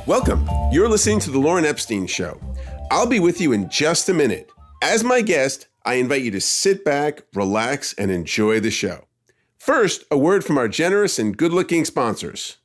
Welcome. You're listening to The Lauren Epstein Show. I'll be with you in just a minute. As my guest, I invite you to sit back, relax, and enjoy the show. First, a word from our generous and good-looking sponsors.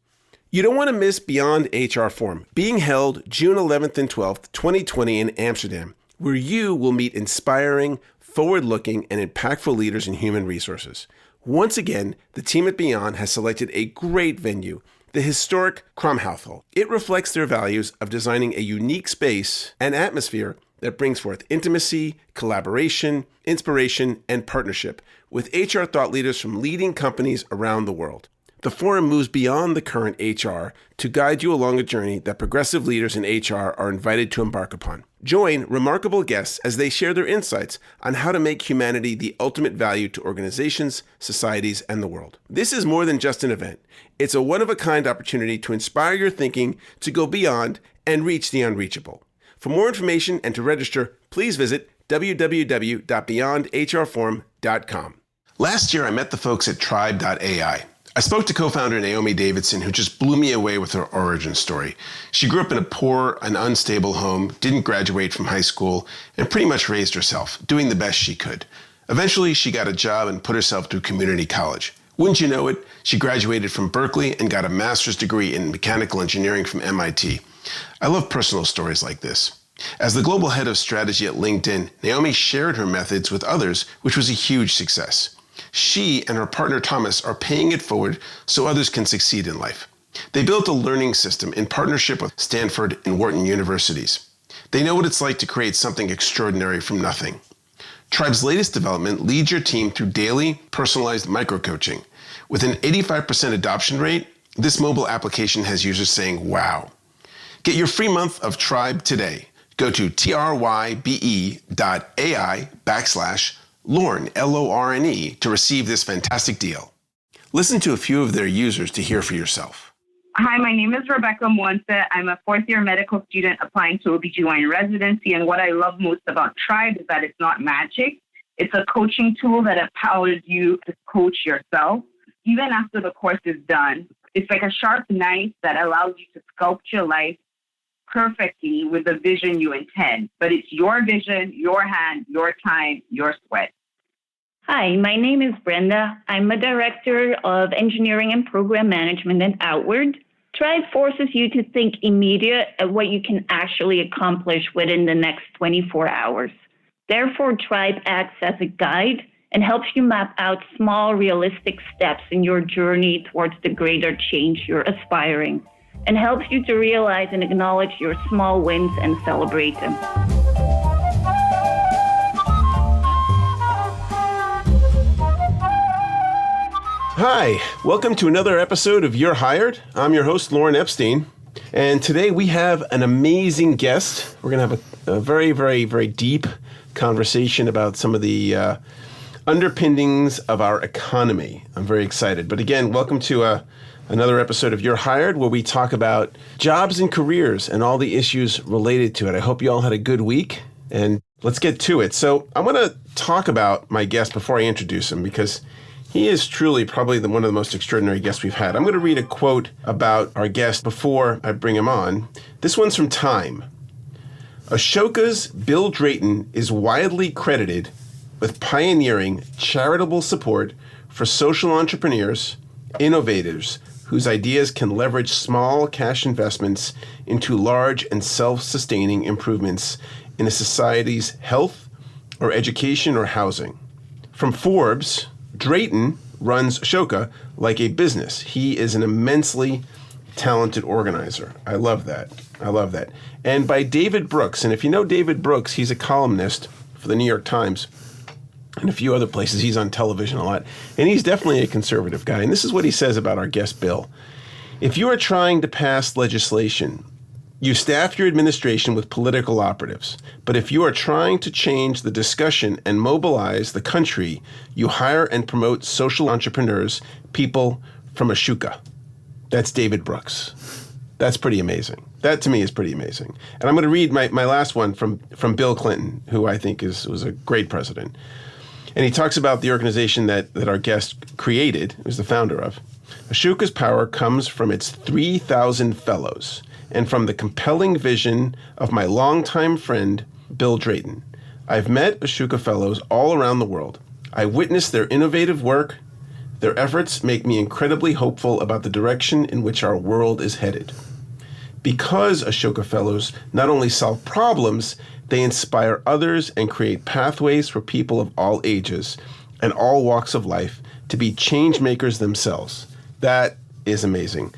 You don't want to miss Beyond HR Forum, being held June 11th and 12th, 2020 in Amsterdam, where you will meet inspiring, forward-looking, and impactful leaders in human resources. Once again, the team at Beyond has selected a great venue, the historic Kramhauthal. It reflects their values of designing a unique space and atmosphere that brings forth intimacy, collaboration, inspiration, and partnership with HR thought leaders from leading companies around the world. The forum moves beyond the current HR to guide you along a journey that progressive leaders in HR are invited to embark upon. Join remarkable guests as they share their insights on how to make humanity the ultimate value to organizations, societies, and the world. This is more than just an event. It's a one-of-a-kind opportunity to inspire your thinking to go beyond and reach the unreachable. For more information and to register, please visit www.beyondhrforum.com. Last year, I met the folks at Tribe.ai. I spoke to co-founder Naomi Davidson, who just blew me away with her origin story. She grew up in a poor and unstable home, didn't graduate from high school, and pretty much raised herself, doing the best she could. Eventually, she got a job and put herself through community college. Wouldn't you know it, she graduated from Berkeley and got a master's degree in mechanical engineering from MIT. I love personal stories like this. As the global head of strategy at LinkedIn, Naomi shared her methods with others, which was a huge success. She and her partner Thomas are paying it forward so others can succeed in life. They built a learning system in partnership with Stanford and Wharton universities. They know what it's like to create something extraordinary from nothing. Tribe's latest development leads your team through daily, personalized micro-coaching. With an 85% adoption rate, this mobile application has users saying, wow. Get your free month of Tribe today. Go to trybe.ai/Lauren, L-O-R-N-E, to receive this fantastic deal. Listen to a few of their users to hear for yourself. Hi, my name is Rebecca Mwonsa. I'm a fourth-year medical student applying to OBGYN residency, and what I love most about Tribe is that it's not magic. It's a coaching tool that empowers you to coach yourself. Even after the course is done, it's like a sharp knife that allows you to sculpt your life perfectly with the vision you intend. But it's your vision, your hand, your time, your sweat. Hi, my name is Brenda. I'm a director of engineering and program management at Outward. Tribe forces you to think immediate at what you can actually accomplish within the next 24 hours. Therefore, Tribe acts as a guide and helps you map out small, realistic steps in your journey towards the greater change you're aspiring, and helps you to realize and acknowledge your small wins and celebrate them. Hi, welcome to another episode of You're Hired. I'm your host, Lauren Epstein, and today we have an amazing guest. We're going to have a very, very, very deep conversation about some of the underpinnings of our economy. I'm very excited. But again, welcome to another episode of You're Hired, where we talk about jobs and careers and all the issues related to it. I hope you all had a good week, and let's get to it. So I want to talk about my guest before I introduce him, because he is truly probably one of the most extraordinary guests we've had. I'm going to read a quote about our guest before I bring him on. This one's from Time. Ashoka's Bill Drayton is widely credited with pioneering charitable support for social entrepreneurs, innovators, whose ideas can leverage small cash investments into large and self-sustaining improvements in a society's health or education or housing. From Forbes, Drayton runs Ashoka like a business. He is an immensely talented organizer. I love that. And by David Brooks, and if you know David Brooks, he's a columnist for the New York Times and a few other places. He's on television a lot, and he's definitely a conservative guy. And this is what he says about our guest, Bill. If you are trying to pass legislation, you staff your administration with political operatives. But if you are trying to change the discussion and mobilize the country, you hire and promote social entrepreneurs, people from Ashoka. That's David Brooks. That's pretty amazing. That, to me, is pretty amazing. And I'm going to read my last one from Bill Clinton, who I think was a great president. And he talks about the organization that our guest created, was the founder of. Ashoka's power comes from its 3,000 fellows, and from the compelling vision of my longtime friend, Bill Drayton. I've met Ashoka Fellows all around the world. I witnessed their innovative work. Their efforts make me incredibly hopeful about the direction in which our world is headed. Because Ashoka Fellows not only solve problems, they inspire others and create pathways for people of all ages and all walks of life to be change makers themselves. That is amazing.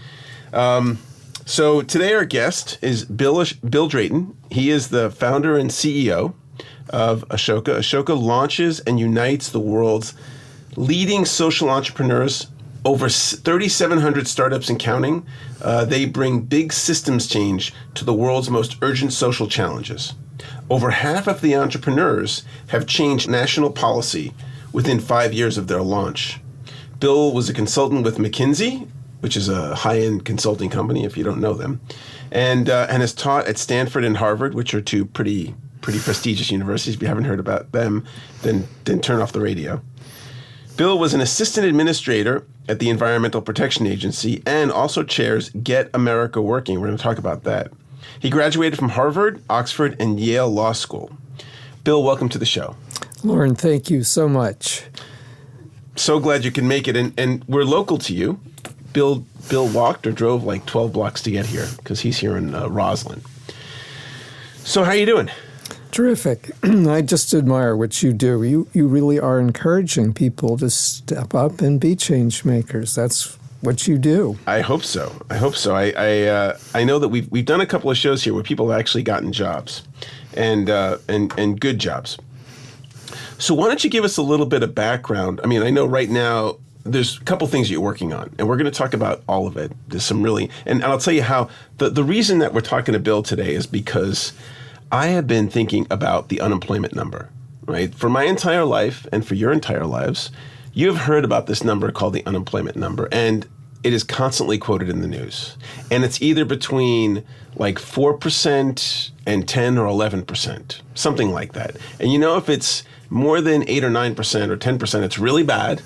So today our guest is Bill Drayton. He is the founder and CEO of Ashoka. Ashoka launches and unites the world's leading social entrepreneurs, over 3,700 startups and counting. They bring big systems change to the world's most urgent social challenges. Over half of the entrepreneurs have changed national policy within 5 years of their launch. Bill was a consultant with McKinsey, which is a high-end consulting company, if you don't know them, and has taught at Stanford and Harvard, which are two pretty prestigious universities. If you haven't heard about them, then turn off the radio. Bill was an assistant administrator at the Environmental Protection Agency and also chairs Get America Working. We're going to talk about that. He graduated from Harvard, Oxford, and Yale Law School. Bill, welcome to the show. Lauren, thank you so much. So glad you can make it, and we're local to you. Bill walked or drove like 12 blocks to get here because he's here in Roslyn. So how are you doing? Terrific. I just admire what you do. You really are encouraging people to step up and be change makers. That's what you do. I hope so. I know that we've done a couple of shows here where people have actually gotten jobs, and good jobs. So why don't you give us a little bit of background? I mean, I know right now there's a couple things you're working on, and we're going to talk about all of it. There's some really, and I'll tell you how the reason that we're talking to Bill today is because I have been thinking about the unemployment number, right? For my entire life and for your entire lives, you have heard about this number called the unemployment number, and it is constantly quoted in the news. And it's either between like 4% and 10 or 11%, something like that. And if it's more than 8 or 9% or 10%, it's really bad,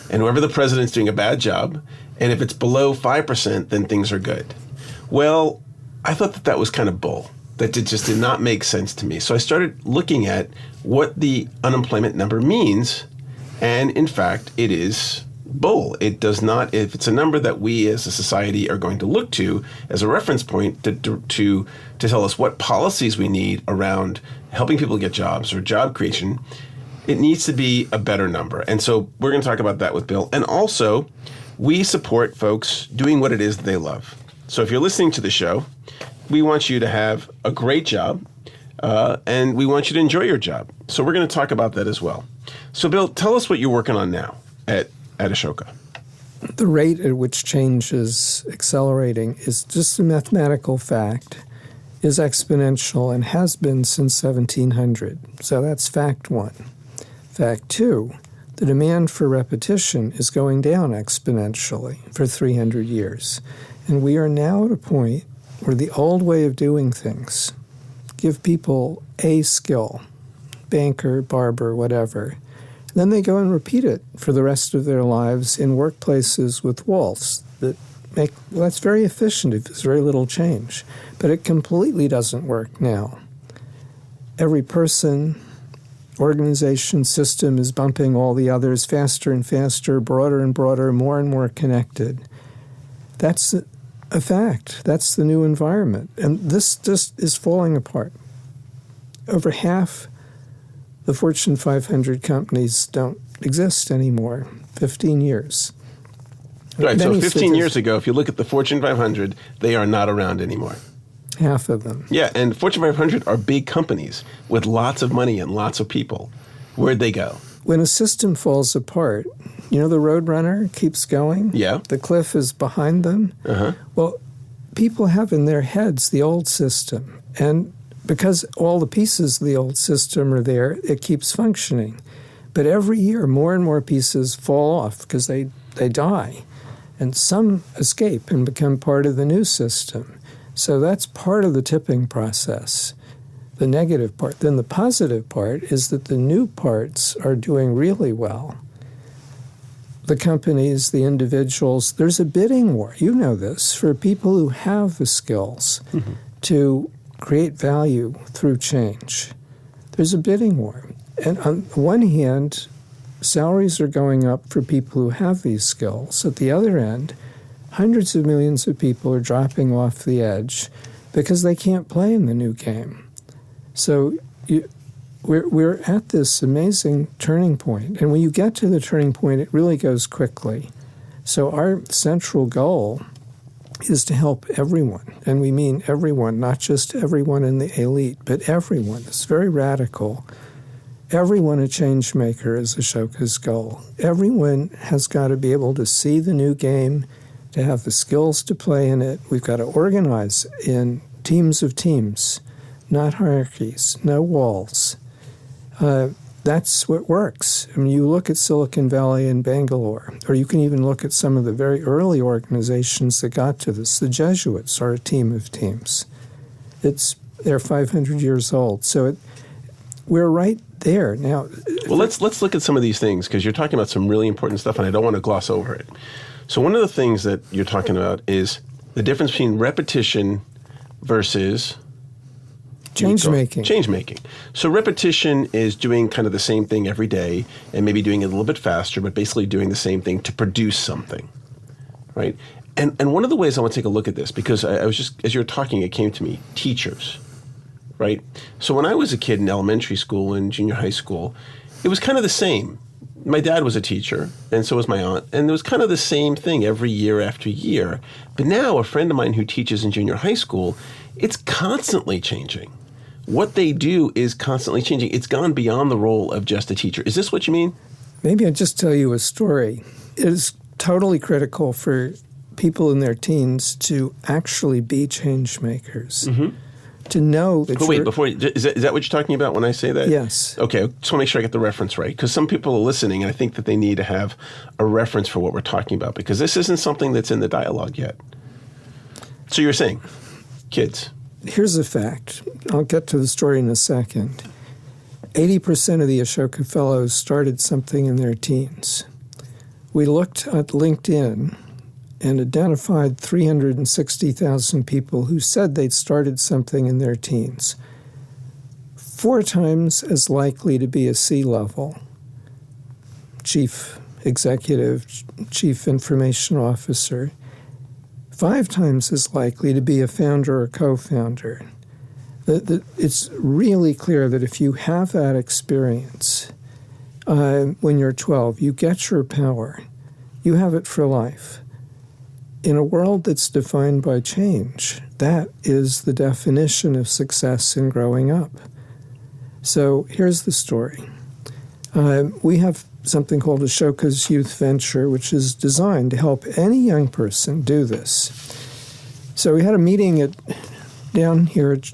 and whoever the president's doing a bad job. And if it's below 5%, then things are good. Well, I thought that was kind of bull. That just did not make sense to me. So I started looking at what the unemployment number means, and in fact, it is bull. It does not. If it's a number that we as a society are going to look to as a reference point to tell us what policies we need around helping people get jobs or job creation, it needs to be a better number. And so we're going to talk about that with Bill. And also, we support folks doing what it is that they love. So if you're listening to the show, we want you to have a great job, and we want you to enjoy your job. So we're going to talk about that as well. So Bill, tell us what you're working on now at Ashoka. The rate at which change is accelerating is just a mathematical fact, is exponential and has been since 1700. So that's fact one. Fact two, the demand for repetition is going down exponentially for 300 years. And we are now at a point where the old way of doing things, give people a skill, banker, barber, whatever, then they go and repeat it for the rest of their lives in workplaces with walls that's very efficient if there's very little change. But it completely doesn't work now. Every person, organization, system is bumping all the others faster and faster, broader and broader, more and more connected. That's a fact. That's the new environment. And this just is falling apart. Over half the Fortune 500 companies don't exist anymore. 15 years. Right, so 15 years ago, if you look at the Fortune 500, they are not around anymore. Half of them. Yeah, and Fortune 500 are big companies with lots of money and lots of people. Where'd they go? When a system falls apart, the Roadrunner keeps going? Yeah. The cliff is behind them? Uh-huh. Well, people have in their heads the old system. And because all the pieces of the old system are there, it keeps functioning. But every year, more and more pieces fall off because they die. And some escape and become part of the new system. So that's part of the tipping process, the negative part. Then the positive part is that the new parts are doing really well. the companies, the individuals, there's a bidding war. You know this, for people who have the skills to create value through change. There's a bidding war. And on one hand, salaries are going up for people who have these skills. At the other end, hundreds of millions of people are dropping off the edge because they can't play in the new game. So we're at this amazing turning point. And when you get to the turning point, it really goes quickly. So our central goal is to help everyone. And we mean everyone, not just everyone in the elite, but everyone. It's very radical. Everyone a changemaker is Ashoka's goal. Everyone has got to be able to see the new game, to have the skills to play in it. We've got to organize in teams of teams, not hierarchies, no walls. That's what works. I mean, you look at Silicon Valley and Bangalore, or you can even look at some of the very early organizations that got to this. The Jesuits are a team of teams. They're 500 years old. So we're right there. Now, well, let's look at some of these things, because you're talking about some really important stuff, and I don't want to gloss over it. So one of the things that you're talking about is the difference between repetition versus Change-making. So repetition is doing kind of the same thing every day and maybe doing it a little bit faster, but basically doing the same thing to produce something, right? And one of the ways I want to take a look at this, because I was just, as you were talking, it came to me, teachers, right? So when I was a kid in elementary school and junior high school, it was kind of the same. My dad was a teacher, and so was my aunt, and it was kind of the same thing every year after year. But now a friend of mine who teaches in junior high school, it's constantly changing. What they do is constantly changing. It's gone beyond the role of just a teacher. Is this what you mean? Maybe I'll just tell you a story. It is totally critical for people in their teens to actually be change makers. To know that is that what you're talking about when I say that? Yes. Okay, I just want to make sure I get the reference right, because some people are listening, and I think that they need to have a reference for what we're talking about, because this isn't something that's in the dialogue yet. So you're saying, kids. Here's a fact. I'll get to the story in a second. 80% of the Ashoka Fellows started something in their teens. We looked at LinkedIn and identified 360,000 people who said they'd started something in their teens. 4 times as likely to be a C-level, chief executive, chief information officer, 5 times as likely to be a founder or co-founder. It's really clear that if you have that experience when you're 12, you get your power. You have it for life. In a world that's defined by change, that is the definition of success in growing up. So here's the story. We have something called Ashoka's Youth Venture, which is designed to help any young person do this. So we had a meeting down here at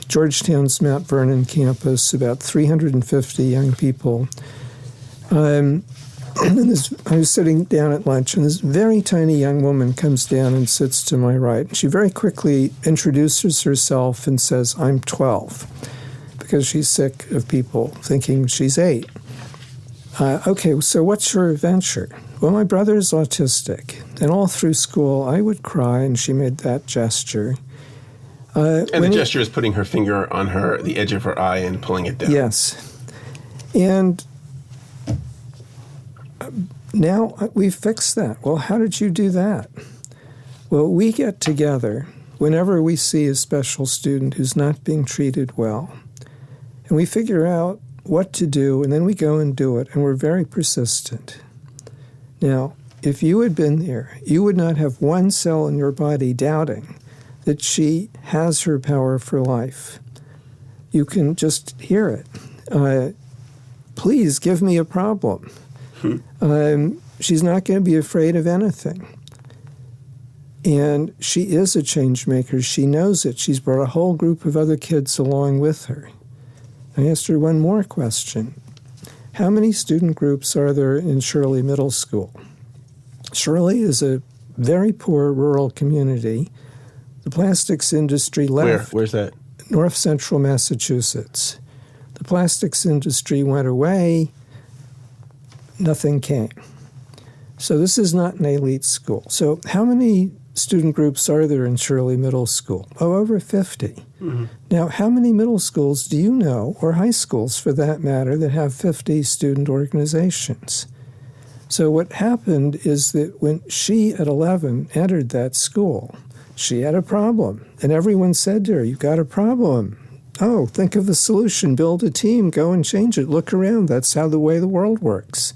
Georgetown's Mount Vernon campus, about 350 young people. I was sitting down at lunch, and this very tiny young woman comes down and sits to my right. She very quickly introduces herself and says, "I'm 12," because she's sick of people thinking she's 8. Okay, so what's your venture? Well, my brother is autistic, and all through school I would cry, and she made that gesture. And the gesture is putting her finger on the edge of her eye and pulling it down. Yes. And now we've fixed that. Well, how did you do that? Well, we get together whenever we see a special student who's not being treated well, and we figure out what to do, and then we go and do it, and we're very persistent. Now, if you had been there, you would not have one cell in your body doubting that she has her power for life. You can just hear it. Please give me a problem. She's not going to be afraid of anything. And she is a change maker. She knows it. She's brought a whole group of other kids along with her. I asked her one more question. How many student groups are there in Shirley Middle School? Shirley is a very poor rural community. The plastics industry left. Where's that? North Central Massachusetts. The plastics industry went away. Nothing came. So this is not an elite school. So how many student groups are there in Shirley Middle School? Oh, over 50. Mm-hmm. Now, how many middle schools do you know, or high schools for that matter, that have 50 student organizations? So what happened is that when she, at 11, entered that school, she had a problem. And everyone said to her, "You've got a problem. Oh, think of a solution. Build a team. Go and change it. Look around. That's how the way the world works."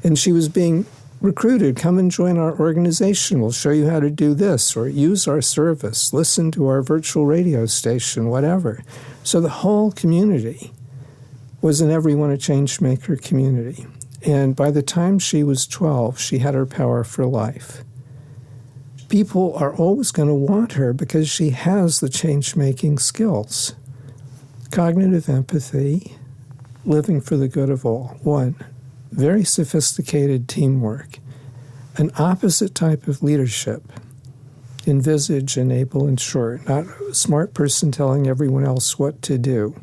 And she was being recruited. "Come and join our organization. We'll show you how to do this, or use our service. Listen to our virtual radio station," whatever. So the whole community was an Everyone a Changemaker community. And by the time she was 12, she had her power for life. People are always going to want her because she has the change-making skills. Cognitive empathy, living for the good of all. 1, very sophisticated teamwork. An opposite type of leadership. Envisage, enable, ensure. Not a smart person telling everyone else what to do.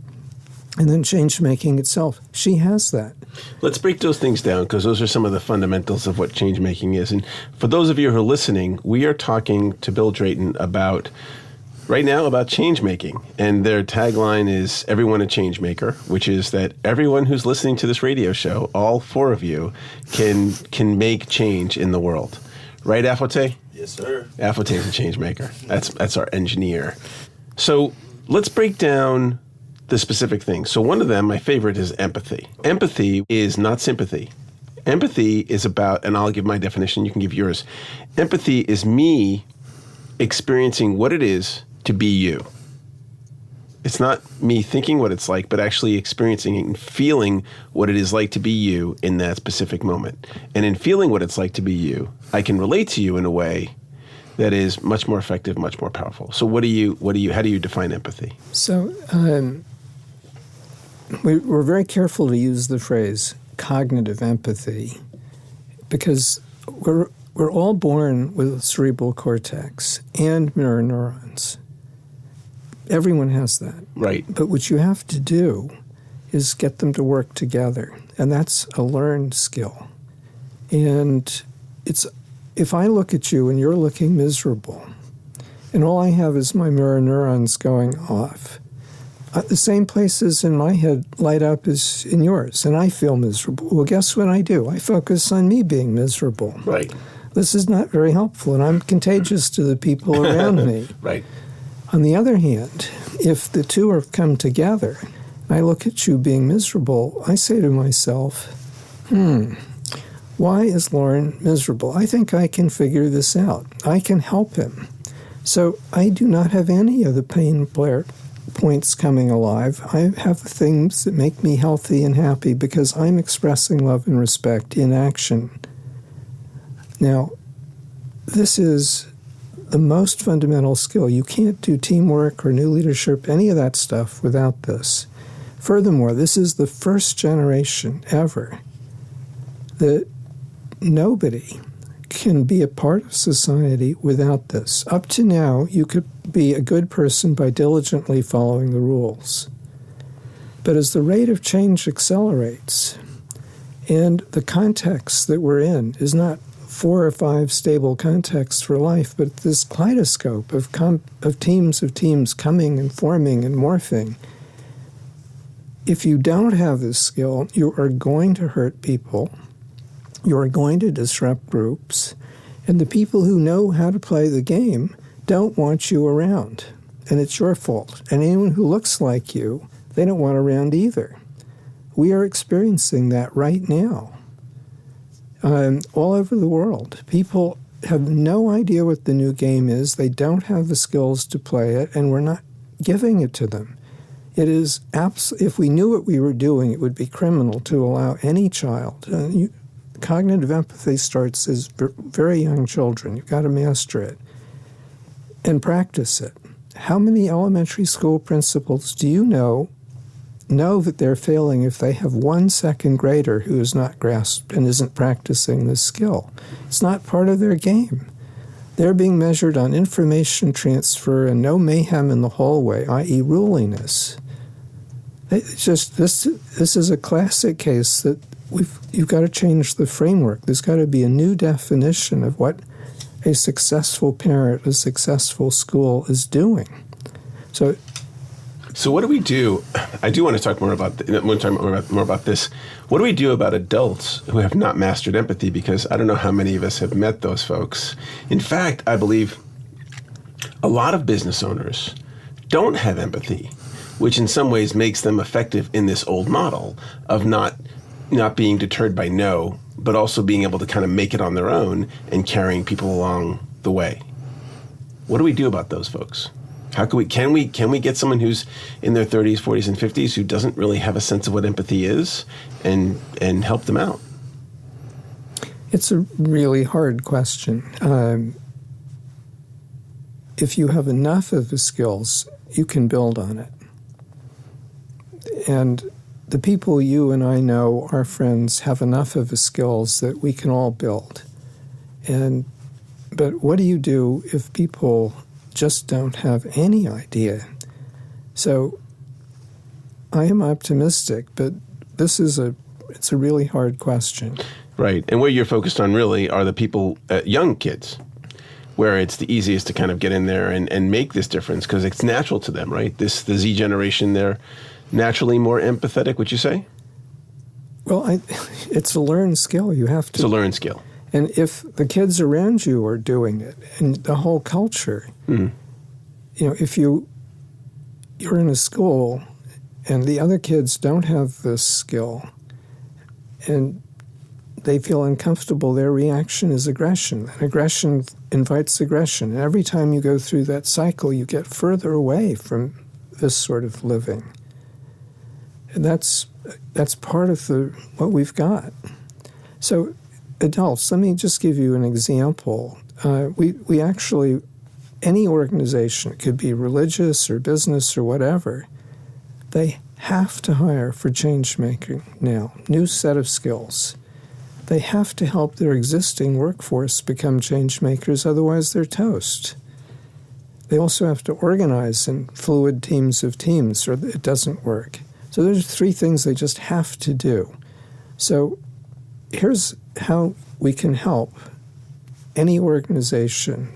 And then change-making itself. She has that. Let's break those things down, because those are some of the fundamentals of what change-making is. And for those of you who are listening, we are talking to Bill Drayton right now about change-making. And their tagline is "Everyone a Changemaker," which is that everyone who's listening to this radio show, all 4 of you, can make change in the world. Right, Afote? Yes, sir. Afote is a changemaker. That's our engineer. So let's break down the specific things. So one of them, my favorite, is empathy. Empathy is not sympathy. Empathy is about, and I'll give my definition, you can give yours. Empathy is me experiencing what it is to be you. It's not me thinking what it's like, but actually experiencing and feeling what it is like to be you in that specific moment. And in feeling what it's like to be you, I can relate to you in a way that is much more effective, much more powerful. So how do you define empathy? So we're very careful to use the phrase cognitive empathy because we're all born with a cerebral cortex and mirror neurons. Everyone has that. Right. But what you have to do is get them to work together, and that's a learned skill. And if I look at you and you're looking miserable, and all I have is my mirror neurons going off, the same places in my head light up as in yours, and I feel miserable. Well, guess what I do? I focus on me being miserable. Right. This is not very helpful, and I'm contagious to the people around me. Right. On the other hand, if the two have come together, and I look at you being miserable, I say to myself, why is Lauren miserable? I think I can figure this out. I can help him. So I do not have any of the pain points coming alive. I have the things that make me healthy and happy because I'm expressing love and respect in action. Now, this is the most fundamental skill. You can't do teamwork or new leadership, any of that stuff, without this. Furthermore, this is the first generation ever that nobody can be a part of society without this. Up to now, you could be a good person by diligently following the rules. But as the rate of change accelerates, and the context that we're in is not 4 or 5 stable contexts for life, but this kaleidoscope of teams coming and forming and morphing, if you don't have this skill, you are going to hurt people. You are going to disrupt groups, and the people who know how to play the game don't want you around, and it's your fault. And anyone who looks like you, they don't want around either. We are experiencing that right now. All over the world, people have no idea what the new game is. They don't have the skills to play it, and we're not giving it to them. It is if we knew what we were doing, it would be criminal to allow any child. Cognitive empathy starts as very young children. You've got to master it and practice it. How many elementary school principals do you know that they're failing if they have one second grader who is not grasped and isn't practicing this skill? It's not part of their game. They're being measured on information transfer and no mayhem in the hallway, i.e. ruliness. It's just this is a classic case that you've got to change the framework. There's got to be a new definition of what a successful parent, a successful school is doing. So what do we do? I do want to talk more about more about this. What do we do about adults who have not mastered empathy? Because I don't know how many of us have met those folks. In fact, I believe a lot of business owners don't have empathy, which in some ways makes them effective in this old model of not being deterred by no, but also being able to kind of make it on their own and carrying people along the way. What do we do about those folks? How can we get someone who's in their 30s, 40s, and 50s who doesn't really have a sense of what empathy is and help them out? It's a really hard question. If you have enough of the skills, you can build on it. And the people you and I know, our friends, have enough of the skills that we can all build. But what do you do if people just don't have any idea? So I am optimistic, but it's a really hard question. Right. And what you're focused on really are the people, young kids, where it's the easiest to kind of get in there and make this difference because it's natural to them, right? The Z generation, they're naturally more empathetic, would you say? Well, it's a learned skill. You have to. It's a learned skill. And if the kids around you are doing it, and the whole culture, if you're in a school and the other kids don't have this skill and they feel uncomfortable, their reaction is aggression. And aggression invites aggression. And every time you go through that cycle, you get further away from this sort of living. And that's part of what we've got. So adults, let me just give you an example. We actually, any organization, it could be religious or business or whatever, they have to hire for change-making now, new set of skills. They have to help their existing workforce become change makers, otherwise they're toast. They also have to organize in fluid teams of teams, or it doesn't work. So there's 3 things they just have to do. So here's how we can help any organization.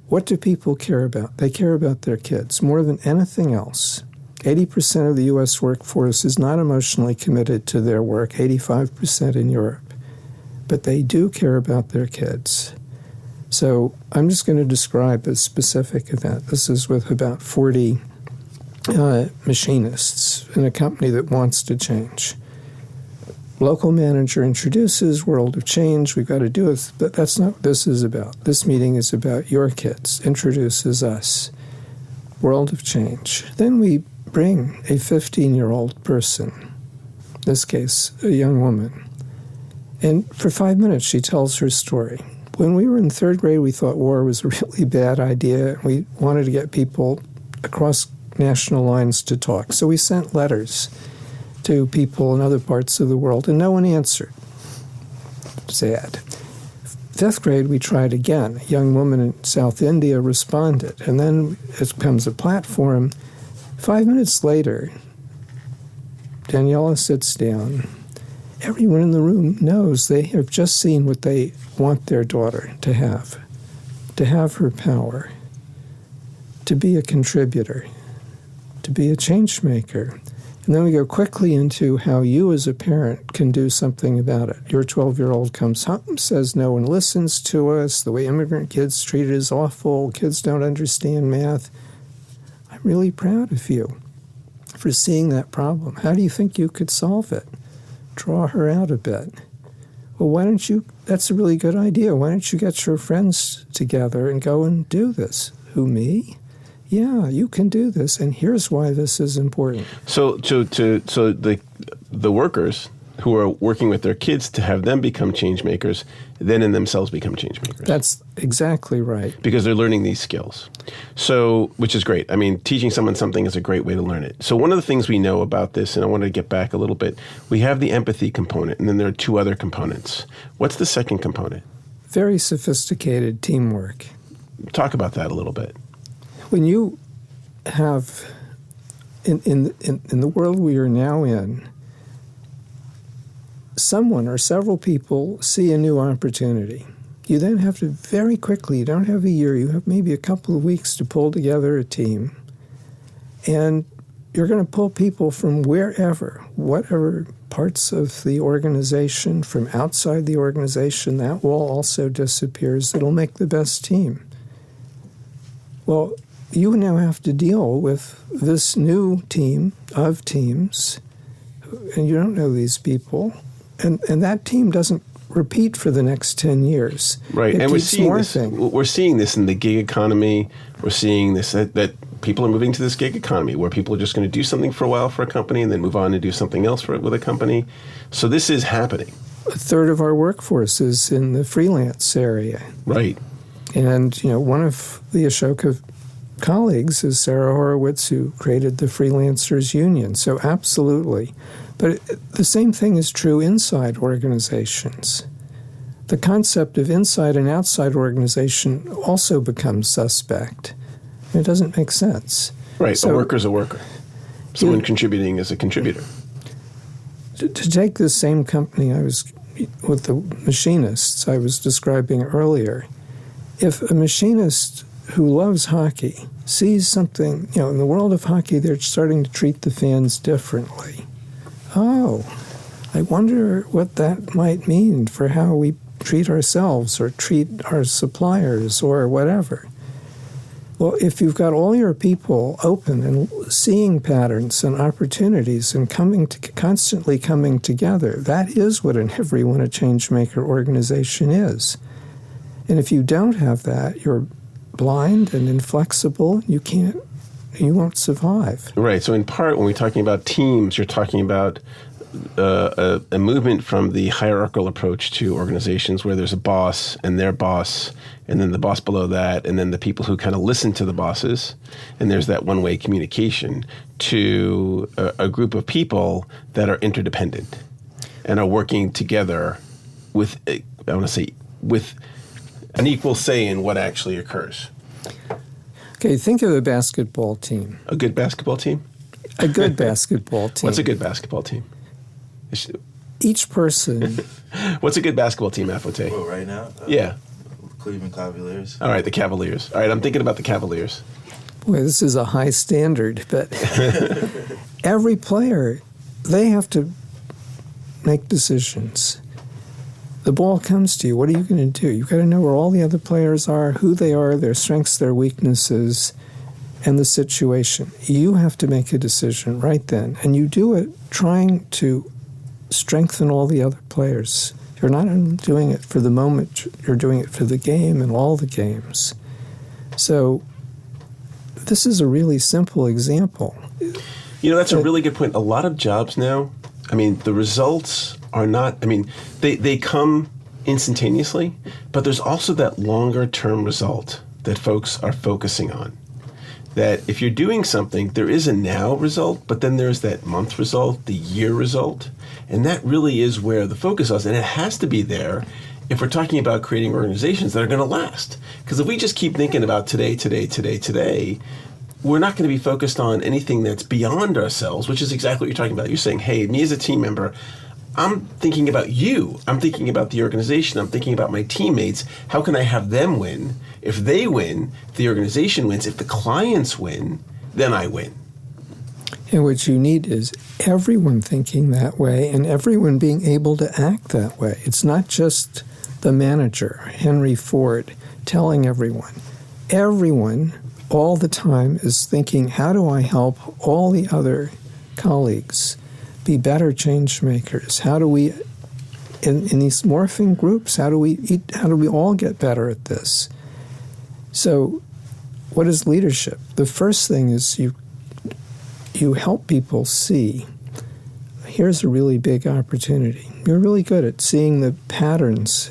What do people care about? They care about their kids more than anything else. 80% of the U.S. workforce is not emotionally committed to their work, 85% in Europe. But they do care about their kids. So I'm just going to describe a specific event. This is with about 40 machinists in a company that wants to change. Local manager introduces World of Change. We've got to do it, but that's not what this is about. This meeting is about your kids. Introduces us. World of Change. Then we bring a 15-year-old person, in this case, a young woman. And for 5 minutes, she tells her story. When we were in 3rd grade, we thought war was a really bad idea. We wanted to get people across national lines to talk. So we sent letters to people in other parts of the world, and no one answered. Sad. 5th grade, we tried again. A young woman in South India responded, and then it becomes a platform. 5 minutes later, Daniela sits down. Everyone in the room knows they have just seen what they want their daughter to have her power, to be a contributor, to be a change maker. And then we go quickly into how you as a parent can do something about it. Your 12-year-old comes home, says no one listens to us, the way immigrant kids treated is awful, kids don't understand math. I'm really proud of you for seeing that problem. How do you think you could solve it? Draw her out a bit. Well, why don't you, that's a really good idea. Why don't you get your friends together and go and do this? Who, me? Yeah, you can do this, and here's why this is important. So the workers who are working with their kids to have them become change makers, then in themselves become change makers. That's exactly right. Because they're learning these skills. So, which is great. I mean, teaching someone something is a great way to learn it. So one of the things we know about this, and I wanted to get back a little bit, we have the empathy component, and then there are 2 other components. What's the second component? Very sophisticated teamwork. Talk about that a little bit. When you have, in the world we are now in, someone or several people see a new opportunity, you then have to very quickly, you don't have a year, you have maybe a couple of weeks to pull together a team. And you're going to pull people from wherever, whatever parts of the organization, from outside the organization, that wall also disappears. It'll make the best team. Well, you now have to deal with this new team of teams, and you don't know these people, and that team doesn't repeat for the next 10 years. Right, it and keeps morphing. We're seeing this in the gig economy. We're seeing this, that people are moving to this gig economy where people are just going to do something for a while for a company and then move on and do something else with a company. So this is happening. A third of our workforce is in the freelance area. Right. And, one of the Ashoka colleagues is Sarah Horowitz, who created the Freelancers Union. So absolutely. But the same thing is true inside organizations. The concept of inside and outside organization also becomes suspect. It doesn't make sense. Right. So, a worker's a worker. Someone contributing is a contributor. To take this same company I was with the machinists I was describing earlier, if a machinist who loves hockey sees something, in the world of hockey, they're starting to treat the fans differently. Oh, I wonder what that might mean for how we treat ourselves or treat our suppliers or whatever. Well, if you've got all your people open and seeing patterns and opportunities and constantly coming together, that is what everyone a Changemaker organization is. And if you don't have that, you're blind and inflexible. You won't survive. Right. So in part, when we're talking about teams, you're talking about a movement from the hierarchical approach to organizations where there's a boss and their boss, and then the boss below that, and then the people who kind of listen to the bosses, and there's that one-way communication, to a group of people that are interdependent and are working together with an equal say in what actually occurs. Okay, think of a basketball team. A good basketball team? A good basketball team. What's a good basketball team? Each person. What's a good basketball team, Afote? Well, right now? Yeah. Cleveland Cavaliers. All right, the Cavaliers. All right, I'm thinking about the Cavaliers. Boy, this is a high standard, but every player, they have to make decisions. The ball comes to you. What are you going to do? You've got to know where all the other players are, who they are, their strengths, their weaknesses, and the situation. You have to make a decision right then, and you do it trying to strengthen all the other players. You're not doing it for the moment. You're doing it for the game and all the games. So this is a really simple example. That's a really good point. A lot of jobs now, the results are not, they come instantaneously, but there's also that longer term result that folks are focusing on. That if you're doing something, there is a now result, but then there's that month result, the year result, and that really is where the focus is, and it has to be there if we're talking about creating organizations that are going to last. Because if we just keep thinking about today, we're not going to be focused on anything that's beyond ourselves, which is exactly what you're talking about. You're saying, hey, me as a team member, I'm thinking about you. I'm thinking about the organization. I'm thinking about my teammates. How can I have them win? If they win, the organization wins. If the clients win, then I win. And what you need is everyone thinking that way and everyone being able to act that way. It's not just the manager, Henry Ford, telling everyone. Everyone all the time is thinking, how do I help all the other colleagues be better change makers? How do we, in these morphing groups, how do we all get better at this? So what is leadership? The first thing is you help people see, here's a really big opportunity. You're really good at seeing the patterns.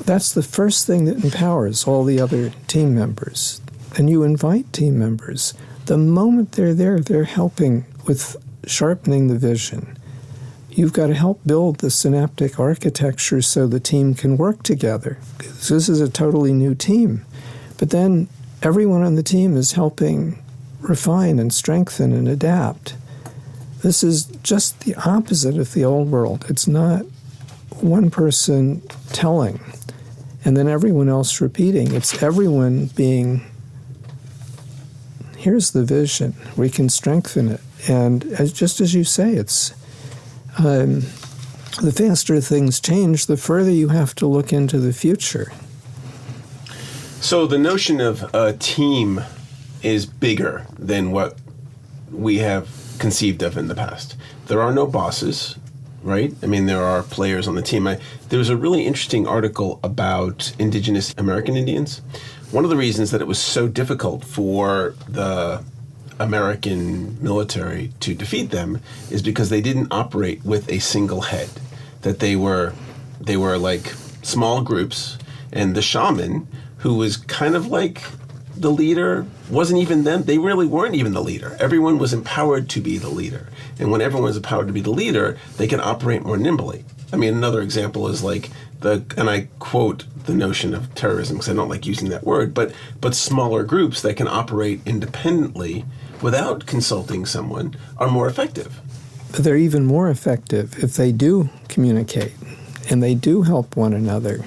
That's the first thing that empowers all the other team members. And you invite team members. The moment they're there, they're helping with sharpening the vision. You've got to help build the synaptic architecture so the team can work together. This is a totally new team. But then everyone on the team is helping refine and strengthen and adapt. this is just the opposite of the old world. It's not one person telling and then everyone else repeating. It's everyone being, here's the vision. We can strengthen it. And just as you say, it's the faster things change, the further you have to look into the future. So the notion of a team is bigger than what we have conceived of in the past. There are no bosses, right? I mean, there are players on the team. There was a really interesting article about indigenous American Indians. One of the reasons that it was so difficult for the American military to defeat them is because they didn't operate with a single head, that they were like small groups, and the shaman, who was kind of like the leader, wasn't even them. They really weren't even the leader. Everyone was empowered to be the leader. And when everyone was empowered to be the leader, they can operate more nimbly. I mean, another example is like and I quote the notion of terrorism because I don't like using that word, but smaller groups that can operate independently without consulting someone are more effective. But they're even more effective if they do communicate and they do help one another.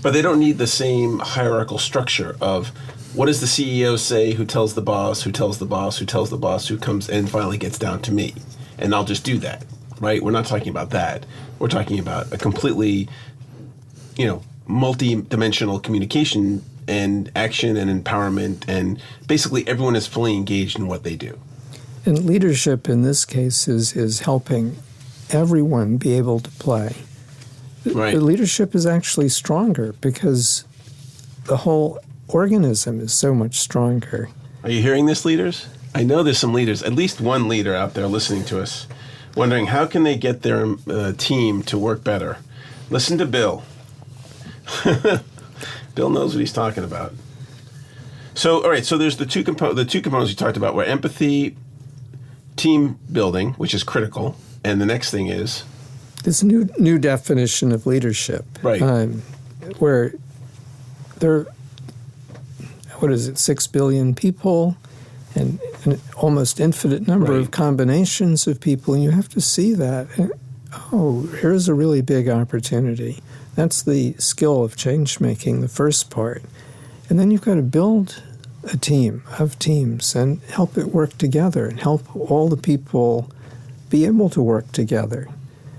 But they don't need the same hierarchical structure of what does the CEO say, who tells the boss, who tells the boss, who tells the boss, who comes and finally gets down to me. And I'll just do that, right? We're not talking about that. We're talking about a completely, multi-dimensional communication and action and empowerment, and basically everyone is fully engaged in what they do. And leadership in this case is helping everyone be able to play. Right. The leadership is actually stronger because the whole organism is so much stronger. Are you hearing this, leaders? I know there's some leaders, at least one leader out there listening to us, wondering how can they get their team to work better. Listen to Bill. Bill knows what he's talking about. So, all right, so there's the two components you talked about were empathy, team building, which is critical, and the next thing is? This new definition of leadership. Right. Where there, 6 billion people and an almost infinite number of combinations of people, and you have to see that. Here's a really big opportunity. That's the skill of change-making, the first part. And then you've got to build a team of teams and help it work together and help all the people be able to work together.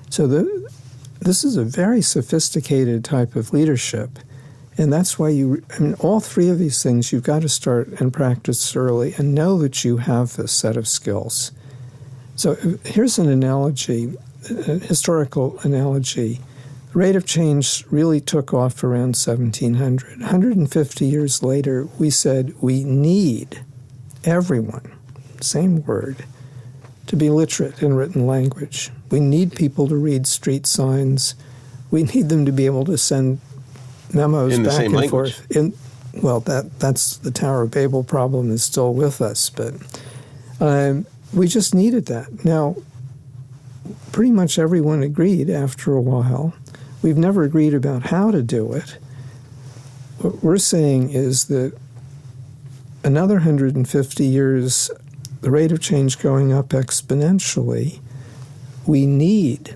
So this is a very sophisticated type of leadership. And that's why all three of these things you've got to start and practice early and know that you have this set of skills. So here's an analogy, a historical analogy. The rate of change really took off around 1700. 150 years later, we said we need everyone, same word, to be literate in written language. We need people to read street signs. We need them to be able to send memos in the back same and language. Forth. That's the Tower of Babel problem is still with us, but we just needed that. Now, pretty much everyone agreed after a while. We've never agreed about how to do it. What we're saying is that another 150 years, the rate of change going up exponentially, we need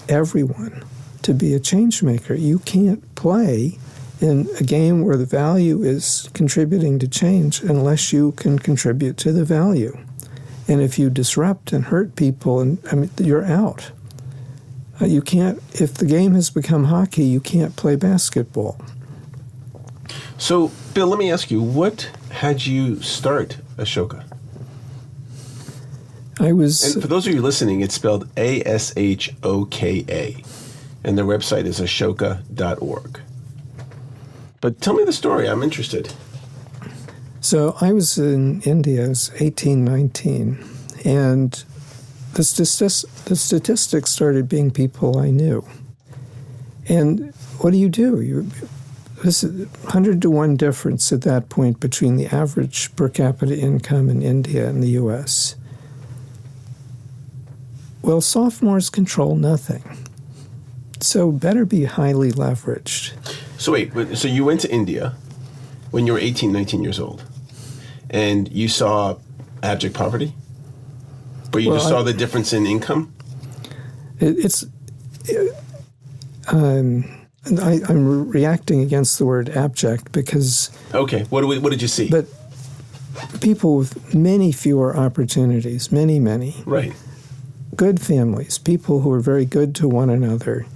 everyone to be a change maker. You can't play in a game where the value is contributing to change unless you can contribute to the value. And if you disrupt and hurt people, you're out. You can't, if the game has become hockey, you can't play basketball. So, Bill, let me ask you, what had you start Ashoka? And for those of you listening, it's spelled Ashoka, and their website is ashoka.org. But tell me the story. I'm interested. So I was in India. I was 18, 19, and the statistics started being people I knew. And what do? This is 100 to 1 difference at that point between the average per capita income in India and the U.S. Well, sophomores control nothing. So better be highly leveraged. So wait, so you went to India when you were 18, 19 years old, and you saw abject poverty? But you just saw the difference in income? I'm reacting against the word abject because... Okay, what did you see? But people with many fewer opportunities, many. Right. Good families, people who are very good to one another.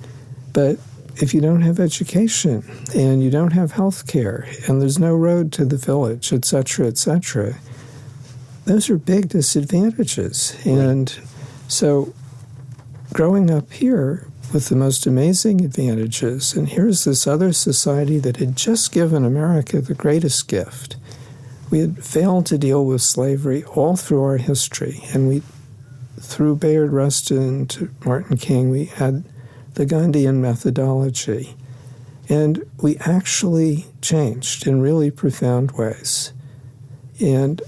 But if you don't have education and you don't have health care and there's no road to the village, et cetera, those are big disadvantages. Right. And so growing up here with the most amazing advantages, and here's this other society that had just given America the greatest gift. We had failed to deal with slavery all through our history, and through Bayard Rustin to Martin King, we had the Gandhian methodology. And we actually changed in really profound ways. And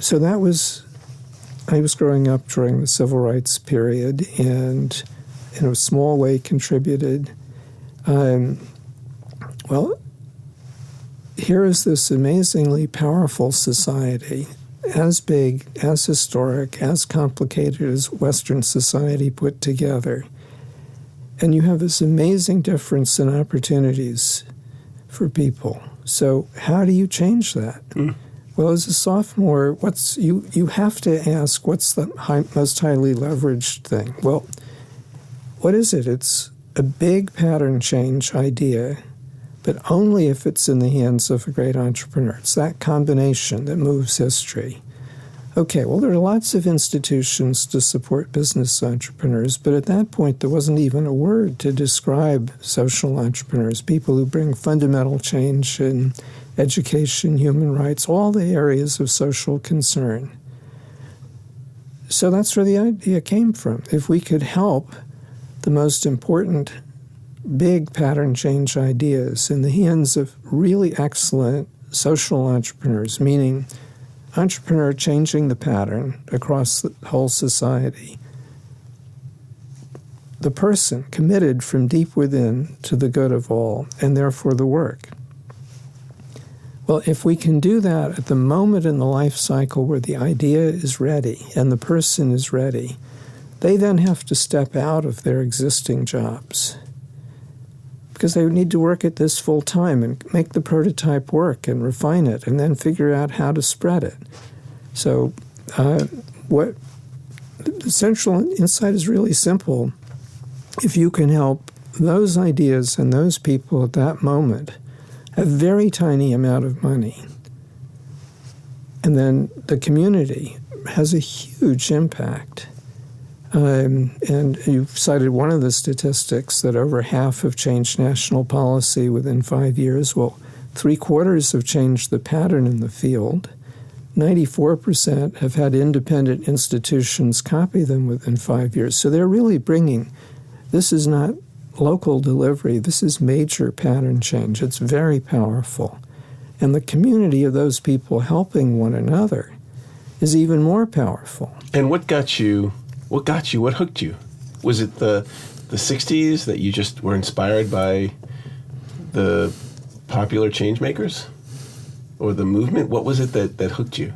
so I was growing up during the civil rights period and in a small way contributed. Well, here is this amazingly powerful society, as big, as historic, as complicated as Western society put together. And you have this amazing difference in opportunities for people. So how do you change that? Well, as a sophomore, you have to ask, what's the most highly leveraged thing? Well, what is it? It's a big pattern change idea, but only if it's in the hands of a great entrepreneur. It's that combination that moves history. Okay, well, there are lots of institutions to support business entrepreneurs, but at that point, there wasn't even a word to describe social entrepreneurs, people who bring fundamental change in education, human rights, all the areas of social concern. So that's where the idea came from. If we could help the most important big pattern change ideas in the hands of really excellent social entrepreneurs, meaning entrepreneur changing the pattern across the whole society, the person committed from deep within to the good of all, and therefore the work. Well, if we can do that at the moment in the life cycle where the idea is ready and the person is ready, they then have to step out of their existing jobs because they need to work at this full time and make the prototype work and refine it and then figure out how to spread it. So what the central insight is really simple. If you can help those ideas and those people at that moment a very tiny amount of money, and then the community has a huge impact. And you've cited one of the statistics that over half have changed national policy within 5 years. Well, 3/4 have changed the pattern in the field. 94% have had independent institutions copy them within 5 years. So they're really bringing, this is not local delivery, this is major pattern change. It's very powerful. And the community of those people helping one another is even more powerful. And what hooked you? Was it the 60s that you just were inspired by the popular changemakers or the movement? What was it that hooked you?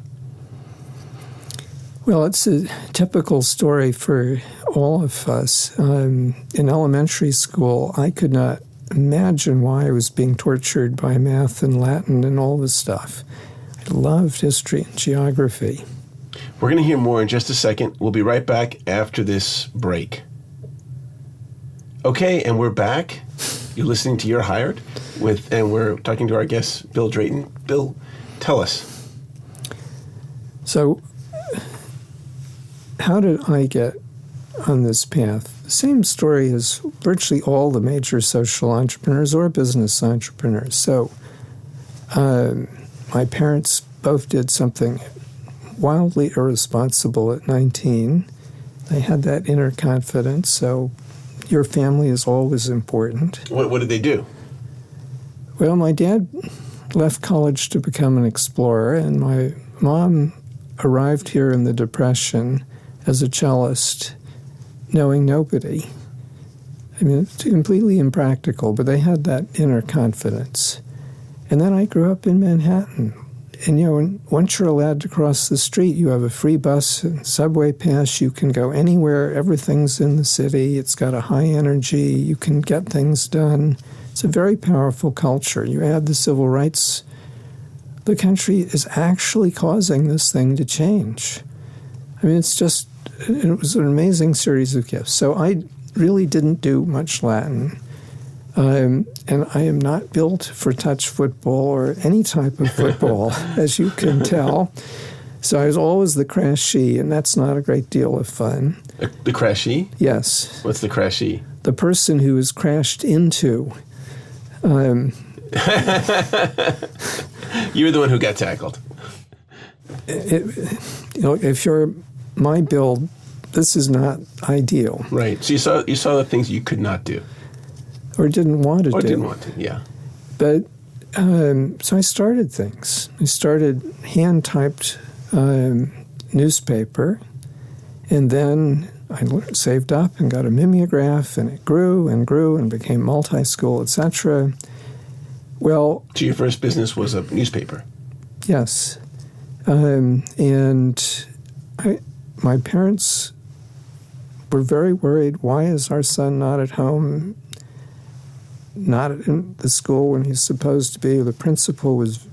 Well, it's a typical story for all of us. In elementary school, I could not imagine why I was being tortured by math and Latin and all this stuff. I loved history and geography. We're going to hear more in just a second. We'll be right back after this break. Okay, and we're back. You're listening to You're Hired, and we're talking to our guest, Bill Drayton. Bill, tell us. So, how did I get on this path? The same story as virtually all the major social entrepreneurs or business entrepreneurs. So, my parents both did something wildly irresponsible at 19. They had that inner confidence, so your family is always important. What did they do? Well, my dad left college to become an explorer, and my mom arrived here in the Depression as a cellist, knowing nobody. I mean, it's completely impractical, but they had that inner confidence. And then I grew up in Manhattan, once you're allowed to cross the street, you have a free bus and subway pass. You can go anywhere. Everything's in the city. It's got a high energy. You can get things done. It's a very powerful culture. You add the civil rights. The country is actually causing this thing to change. I mean, it was an amazing series of gifts. So I really didn't do much Latin. And I am not built for touch football or any type of football, as you can tell. So I was always the crashee, and that's not a great deal of fun. The crashee? Yes. What's the crashee? The person who is crashed into. You were the one who got tackled. If you're my build, this is not ideal. Right. So you saw the things you could not do. Or didn't want to do. Or didn't want to, yeah. But so I started things. I started hand-typed newspaper, and then I saved up and got a mimeograph, and it grew and grew and became multi-school, etc. Well, so your first business was a newspaper? Yes. And my parents were very worried. Why is our son not at home? Not in the school when he's supposed to be. The principal was,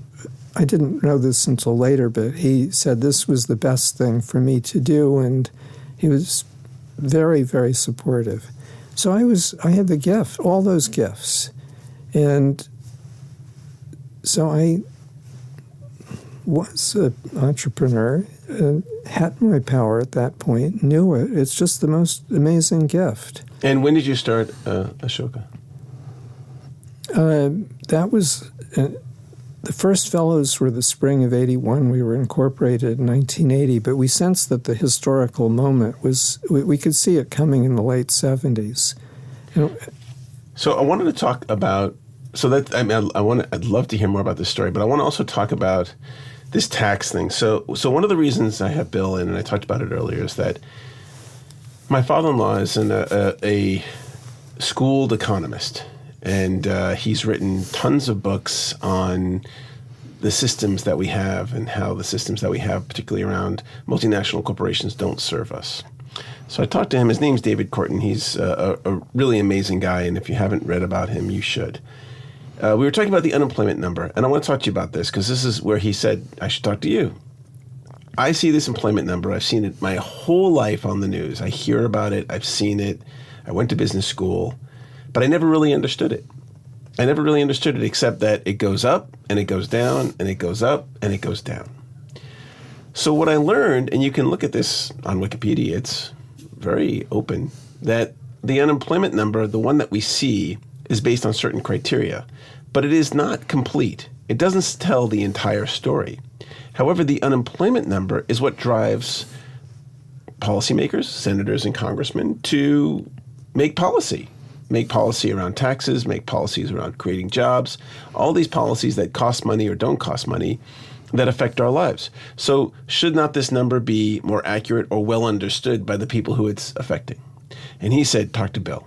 I didn't know this until later, but he said this was the best thing for me to do, and he was very, very supportive. So I had the gift, all those gifts. And so I was an entrepreneur, had my power at that point, knew it. It's just the most amazing gift. And when did you start Ashoka? That was the first fellows were the spring of '81. We were incorporated in 1980, but we sensed that the historical moment was, we could see it coming in the late 70s. So I wanted to talk about, I'd love to hear more about this story, but I want to also talk about this tax thing. So one of the reasons I have Bill in, and I talked about it earlier, is that my father-in-law is a schooled economist. And he's written tons of books on the systems that we have and how the systems that we have, particularly around multinational corporations, don't serve us. So I talked to him. His name's David Corton. He's a really amazing guy, and if you haven't read about him, you should. We were talking about the unemployment number, and I want to talk to you about this because this is where he said, I should talk to you. I see this employment number. I've seen it my whole life on the news. I hear about it. I've seen it. I went to business school. But I never really understood it. I never really understood it except that it goes up and it goes down and it goes up and it goes down. So what I learned, and you can look at this on Wikipedia, it's very open, that the unemployment number, the one that we see, is based on certain criteria. But it is not complete. It doesn't tell the entire story. However, the unemployment number is what drives policymakers, senators, and congressmen to make policy. Make policy around taxes, make policies around creating jobs, all these policies that cost money or don't cost money that affect our lives. So should not this number be more accurate or well understood by the people who it's affecting? And he said, talk to Bill.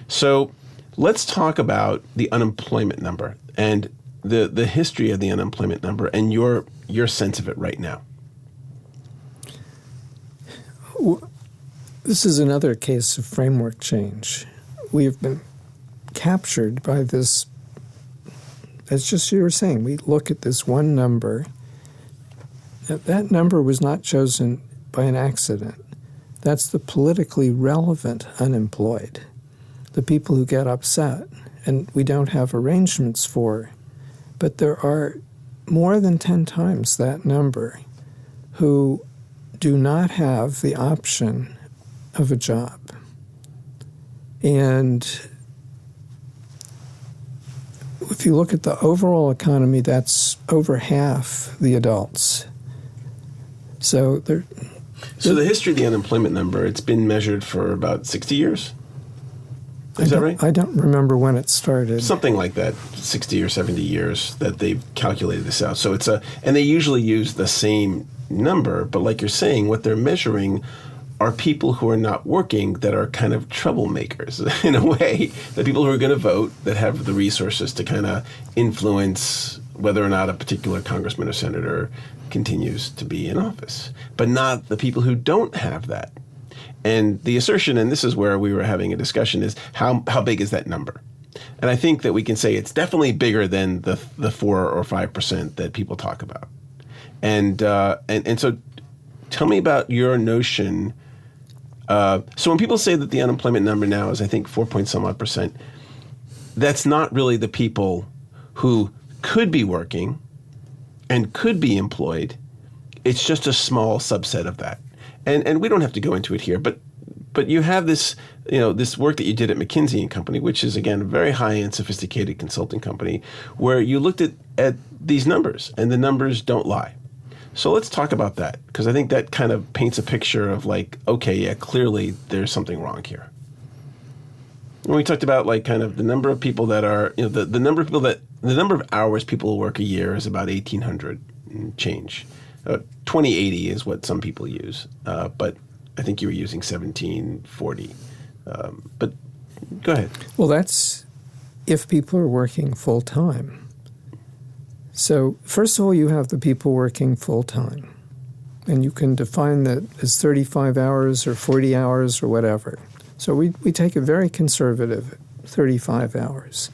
So let's talk about the unemployment number and the history of the unemployment number and your sense of it right now. This is another case of framework change. We have been captured by this, as just you were saying, we look at this one number. That number was not chosen by an accident. That's the politically relevant unemployed, the people who get upset and we don't have arrangements for. But there are more than 10 times that number who do not have the option of a job. And if you look at the overall economy, that's over half the adults. So the history of the unemployment number, it's been measured for about 60 years? Is that right? I don't remember when it started. Something like that, 60 or 70 years that they've calculated this out. So and they usually use the same number, but like you're saying, what they're measuring are people who are not working that are kind of troublemakers in a way, the people who are going to vote that have the resources to kind of influence whether or not a particular congressman or senator continues to be in office, but not the people who don't have that. And the assertion, and this is where we were having a discussion, is how big is that number? And I think that we can say it's definitely bigger than the 4 or 5% that people talk about. And so tell me about your notion. So when people say that the unemployment number now is, I think, 4 point some odd percent, that's not really the people who could be working and could be employed. It's just a small subset of that. And we don't have to go into it here, but you have this, this work that you did at McKinsey and Company, which is, again, a very high-end, sophisticated consulting company, where you looked at these numbers, and the numbers don't lie. So let's talk about that, because I think that kind of paints a picture of like, okay, yeah, clearly there's something wrong here. When we talked about like kind of the number of people that are, the number of hours people work a year is about 1,800 and change. 2080 is what some people use, but I think you were using 1740. But go ahead. Well, that's if people are working full time. So first of all, you have the people working full time, and you can define that as 35 hours or 40 hours or whatever. So we take a very conservative 35 hours.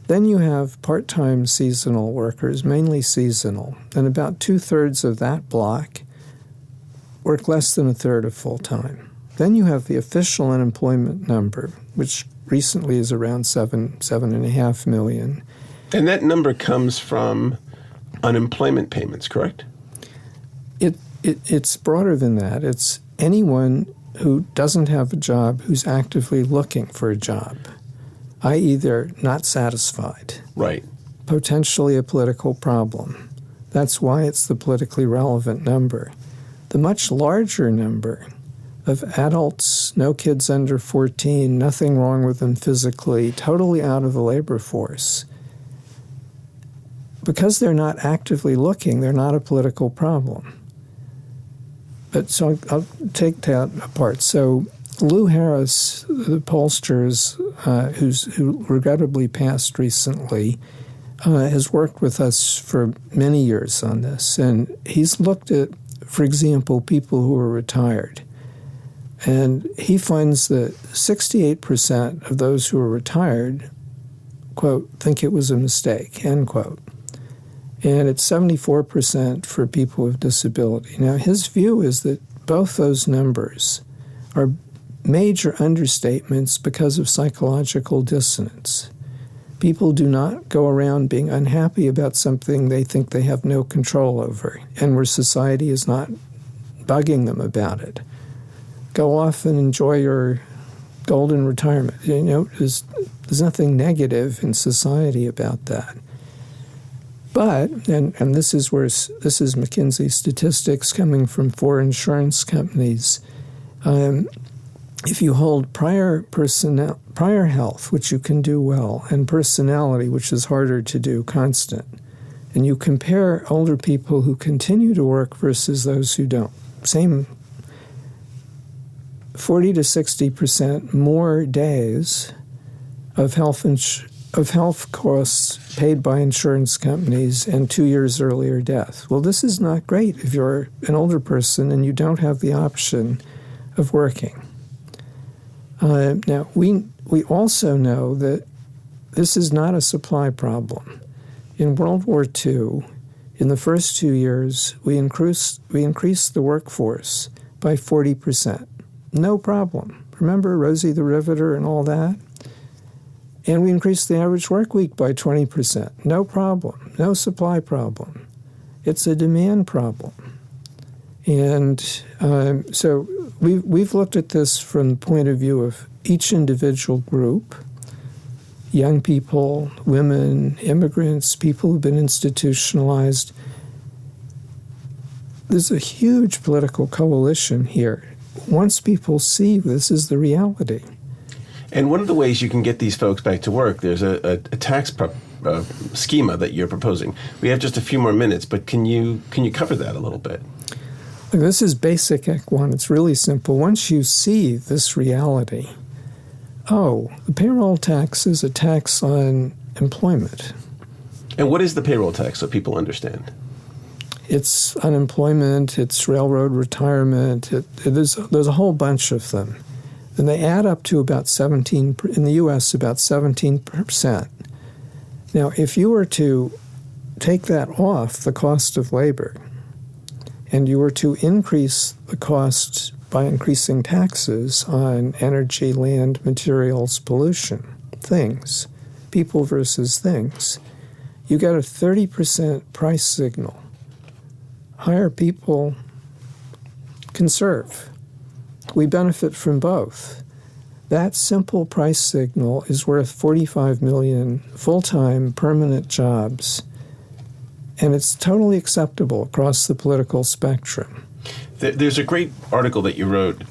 Then you have part-time seasonal workers, mainly seasonal, and about 2/3 of that block work less than 1/3 of full-time. Then you have the official unemployment number, which recently is around 7.5 million. And that number comes from unemployment payments, correct? It's broader than that. It's anyone who doesn't have a job who's actively looking for a job, i.e. they're not satisfied. Right. Potentially a political problem. That's why it's the politically relevant number. The much larger number of adults, no kids under 14, nothing wrong with them physically, totally out of the labor force. Because they're not actively looking, they're not a political problem. But so I'll take that apart. So Lou Harris, the pollsters, who regrettably passed recently, has worked with us for many years on this. And he's looked at, for example, people who are retired. And he finds that 68% of those who are retired, quote, think it was a mistake, end quote. And it's 74% for people with disability. Now, his view is that both those numbers are major understatements because of psychological dissonance. People do not go around being unhappy about something they think they have no control over, and where society is not bugging them about it. Go off and enjoy your golden retirement. There's nothing negative in society about that. But, and this is McKinsey statistics coming from 4 insurance companies, if you hold prior health, which you can do well, and personality, which is harder to do, constant, and you compare older people who continue to work versus those who don't, same 40 to 60% more days of health costs paid by insurance companies and 2 years earlier death. Well, this is not great if you're an older person and you don't have the option of working. Now, we also know that this is not a supply problem. In World War II, in the first 2 years, we increased the workforce by 40%. No problem. Remember Rosie the Riveter and all that? And we increased the average work week by 20%. No problem. No supply problem. It's a demand problem. And so we've looked at this from the point of view of each individual group, young people, women, immigrants, people who've been institutionalized. There's a huge political coalition here. Once people see this is the reality. And one of the ways you can get these folks back to work, there's a tax schema that you're proposing. We have just a few more minutes, but can you cover that a little bit? This is basic Ec 1. It's really simple. Once you see this reality, the payroll tax is a tax on employment. And what is the payroll tax so people understand? It's unemployment, it's railroad retirement, there's a whole bunch of them. And they add up to about 17, in the U.S., about 17%. Now, if you were to take that off the cost of labor, and you were to increase the cost by increasing taxes on energy, land, materials, pollution, things, people versus things, you get a 30% price signal. Higher people conserve. We benefit from both. That simple price signal is worth 45 million full-time permanent jobs, and it's totally acceptable across the political spectrum. There's a great article that you wrote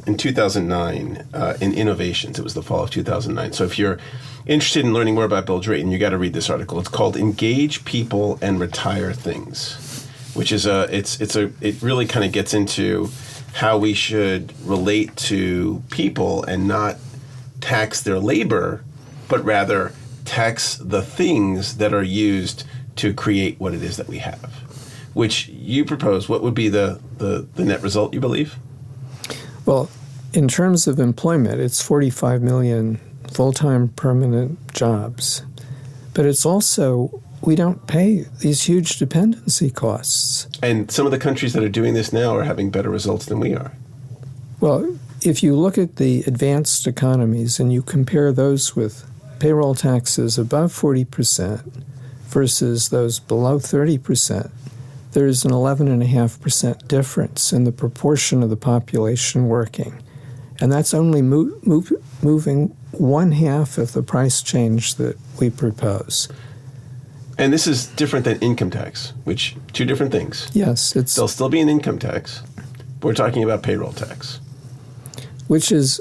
in 2009 in Innovations. It was the fall of 2009. So if you're interested in learning more about Bill Drayton, you got to read this article. It's called "Engage People and Retire Things," which is it really kind of gets into how we should relate to people and not tax their labor, but rather tax the things that are used to create what it is that we have. Which you propose, what would be the net result, you believe? Well, in terms of employment, it's 45 million full-time permanent jobs. But it's also, we don't pay these huge dependency costs. And some of the countries that are doing this now are having better results than we are. Well, if you look at the advanced economies and you compare those with payroll taxes above 40% versus those below 30%, there's an 11.5% difference in the proportion of the population working. And that's only moving one half of the price change that we propose. And this is different than income tax, which two different things. Yes. There'll still be an income tax. But we're talking about payroll tax. Which is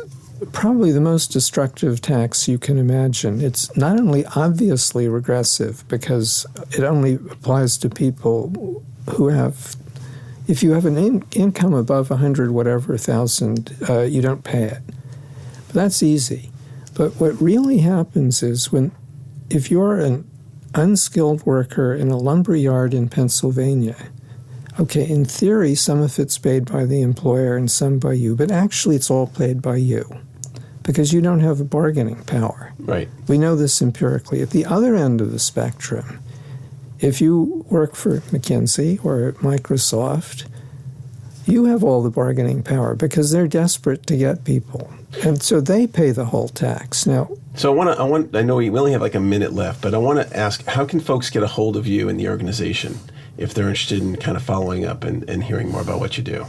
probably the most destructive tax you can imagine. It's not only obviously regressive because it only applies to people who have, if you have an income above 100 whatever thousand, you don't pay it. But that's easy. But what really happens is if you're an unskilled worker in a lumber yard in Pennsylvania, okay, in theory, some of it's paid by the employer and some by you, but actually it's all paid by you because you don't have a bargaining power. Right. We know this empirically. At the other end of the spectrum, if you work for McKinsey or Microsoft, you have all the bargaining power because they're desperate to get people. And so they pay the whole tax. Now, so I know we only have like a minute left, but I want to ask, how can folks get a hold of you and the organization if they're interested in kind of following up and hearing more about what you do?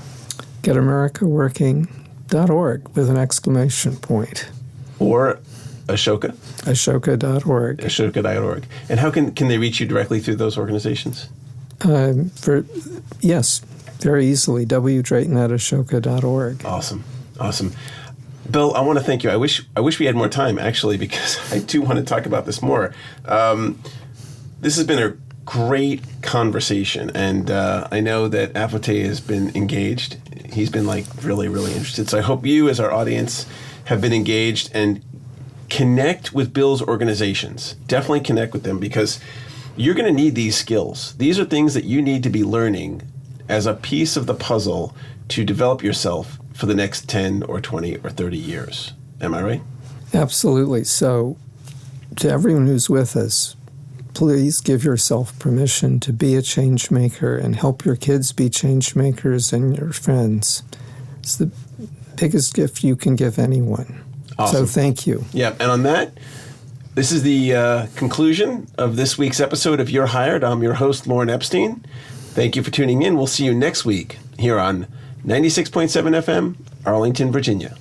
GetAmericaWorking.org with an exclamation point. Or Ashoka? Ashoka.org. Ashoka.org. And how can they reach you directly through those organizations? Yes, very easily. wdrayton@ashoka.org. Awesome. Bill, I want to thank you. I wish we had more time, actually, because I do want to talk about this more. This has been a great conversation, and I know that Afote has been engaged. He's been really, really interested. So I hope you, as our audience, have been engaged and connect with Bill's organizations. Definitely connect with them because you're going to need these skills. These are things that you need to be learning as a piece of the puzzle to develop yourself for the next 10 or 20 or 30 years. Am I right? Absolutely. So to everyone who's with us, please give yourself permission to be a change maker and help your kids be change makers and your friends. It's the biggest gift you can give anyone. Awesome. So thank you. Yeah, and on that, this is the conclusion of this week's episode of You're Hired. I'm your host, Lauren Epstein. Thank you for tuning in. We'll see you next week here on 96.7 FM, Arlington, Virginia.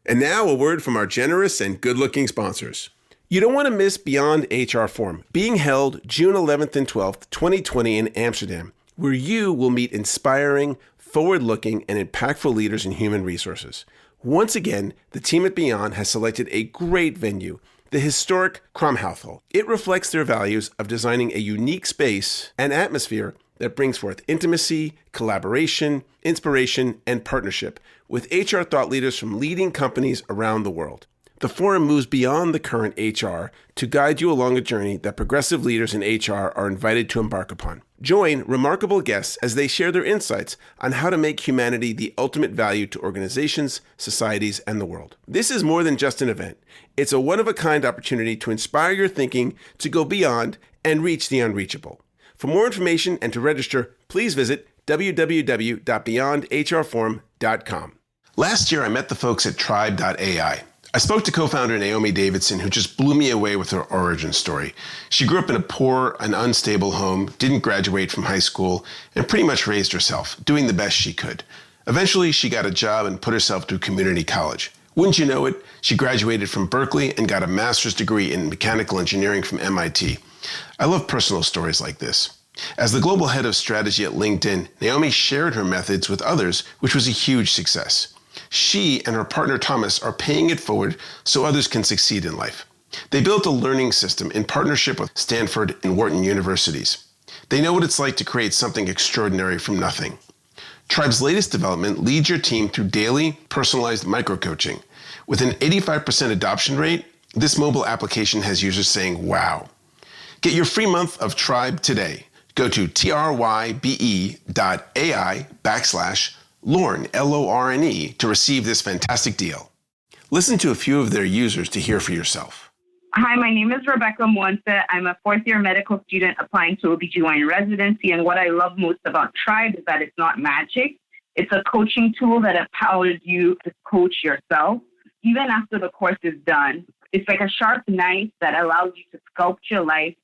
And now a word from our generous and good-looking sponsors. You don't want to miss Beyond HR Forum, being held June 11th and 12th, 2020 in Amsterdam, where you will meet inspiring, forward-looking, and impactful leaders in human resources. Once again, the team at Beyond has selected a great venue, the historic Kramhauthal. It reflects their values of designing a unique space and atmosphere that brings forth intimacy, collaboration, inspiration, and partnership with HR thought leaders from leading companies around the world. The forum moves beyond the current HR to guide you along a journey that progressive leaders in HR are invited to embark upon. Join remarkable guests as they share their insights on how to make humanity the ultimate value to organizations, societies, and the world. This is more than just an event. It's a one-of-a-kind opportunity to inspire your thinking to go beyond and reach the unreachable. For more information and to register, please visit www.beyondhrforum.com. Last year, I met the folks at Tribe.ai. I spoke to co-founder Naomi Davidson, who just blew me away with her origin story. She grew up in a poor and unstable home, didn't graduate from high school, and pretty much raised herself, doing the best she could. Eventually, she got a job and put herself through community college. Wouldn't you know it, she graduated from Berkeley and got a master's degree in mechanical engineering from MIT. I love personal stories like this. As the global head of strategy at LinkedIn, Naomi shared her methods with others, which was a huge success. She and her partner Thomas are paying it forward so others can succeed in life. They built a learning system in partnership with Stanford and Wharton universities. They know what it's like to create something extraordinary from nothing. Tribe's latest development leads your team through daily, personalized micro-coaching. With an 85% adoption rate, this mobile application has users saying, wow. Get your free month of Tribe today. Go to trybe.ai/Lorne, L-O-R-N-E, to receive this fantastic deal. Listen to a few of their users to hear for yourself. Hi, my name is Rebecca Mwonsa. I'm a fourth-year medical student applying to OBGYN residency, and what I love most about Tribe is that it's not magic. It's a coaching tool that empowers you to coach yourself. Even after the course is done, it's like a sharp knife that allows you to sculpt your life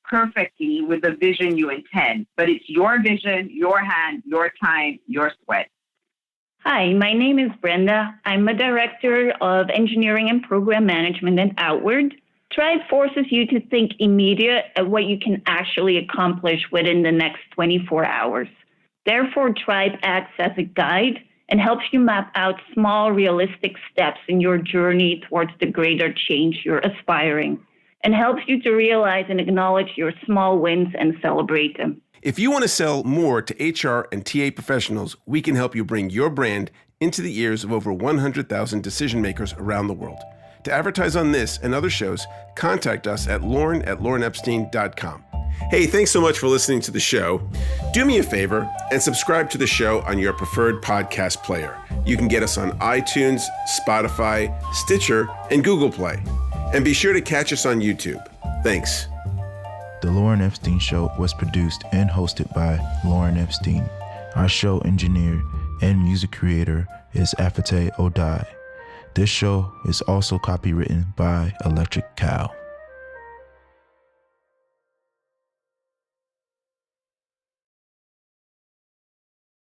perfectly with the vision you intend. But it's your vision, your hand, your time, your sweat. Hi, my name is Brenda. I'm a director of engineering and program management at Outward. Tribe forces you to think immediate at what you can actually accomplish within the next 24 hours. Therefore, Tribe acts as a guide and helps you map out small, realistic steps in your journey towards the greater change you're aspiring, and helps you to realize and acknowledge your small wins and celebrate them. If you want to sell more to HR and TA professionals, we can help you bring your brand into the ears of over 100,000 decision makers around the world. To advertise on this and other shows, contact us at lorne@lorneepstein.com. Hey, thanks so much for listening to the show. Do me a favor and subscribe to the show on your preferred podcast player. You can get us on iTunes, Spotify, Stitcher, and Google Play. And be sure to catch us on YouTube. Thanks. The Lauren Epstein Show was produced and hosted by Lauren Epstein. Our show engineer and music creator is Afate Odai. This show is also copywritten by Electric Cow.